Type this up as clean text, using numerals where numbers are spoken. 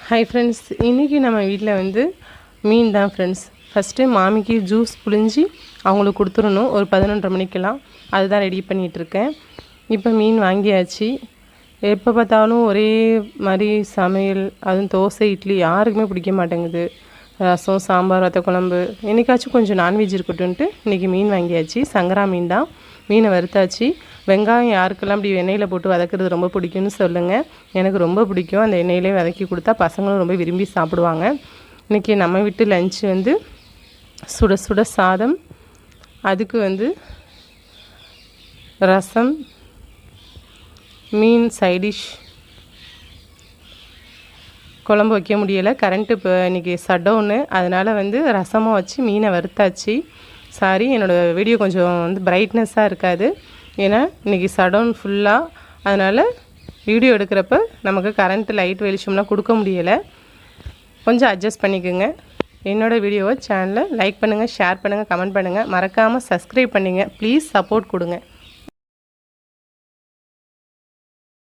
Hi friends, இன்றைக்கி நம்ம வீட்டில் வந்து மீன் தான் ஃப்ரெண்ட்ஸ். ஃபஸ்ட்டு மாமிக்கு ஜூஸ் புழிஞ்சி அவங்களுக்கு கொடுத்துடணும் ஒரு 11:30 மணிக்கெல்லாம். அதுதான் ரெடி பண்ணிகிட்ருக்கேன். இப்போ மீன் வாங்கியாச்சு. எப்போ பார்த்தாலும் ஒரே மாதிரி சமையல், அதுவும் தோசை இட்லி யாருக்குமே பிடிக்க மாட்டேங்குது. ரசம் சாம்பார் வத்த குழம்பு, என்றைக்காச்சும் கொஞ்சம் நான்வெஜ் இருக்கட்டும்ன்ட்டு இன்றைக்கி மீன் வாங்கியாச்சு. சங்கரா மீன் தான். மீனை வறுத்தாச்சு. வெங்காயம் யாருக்கெல்லாம் அப்படி எண்ணெயில் போட்டு வதக்கிறது ரொம்ப பிடிக்கும்னு சொல்லுங்கள். எனக்கு ரொம்ப பிடிக்கும். அந்த எண்ணெயிலே வதக்கி கொடுத்தா பசங்களும் ரொம்ப விரும்பி சாப்பிடுவாங்க. இன்றைக்கி நம்ம வீட்டு லஞ்சு வந்து சுட சுட சாதம், அதுக்கு வந்து ரசம், மீன் சைடிஷ். குழம்பு வைக்க முடியலை, கரண்ட்டு இப்போ இன்றைக்கி ஷட்டவுனு. அதனால் வந்து ரசமாக வச்சு மீனை வறுத்தாச்சு. சாரி, என்னோடய வீடியோ கொஞ்சம் வந்து பிரைட்னஸாக இருக்காது, ஏன்னா இன்றைக்கி ஷட்டவுன் ஃபுல்லாக. அதனால் வீடியோ எடுக்கிறப்ப நமக்கு கரண்ட்டு லைட் வெளிச்சம்லாம் கொடுக்க முடியலை. கொஞ்சம் அட்ஜஸ்ட் பண்ணிக்கோங்க. என்னோடய வீடியோவை சேனலை லைக் பண்ணுங்கள், ஷேர் பண்ணுங்கள், கமெண்ட் பண்ணுங்கள். மறக்காமல் சப்ஸ்கிரைப் பண்ணுங்கள். ப்ளீஸ் சப்போர்ட் கொடுங்க.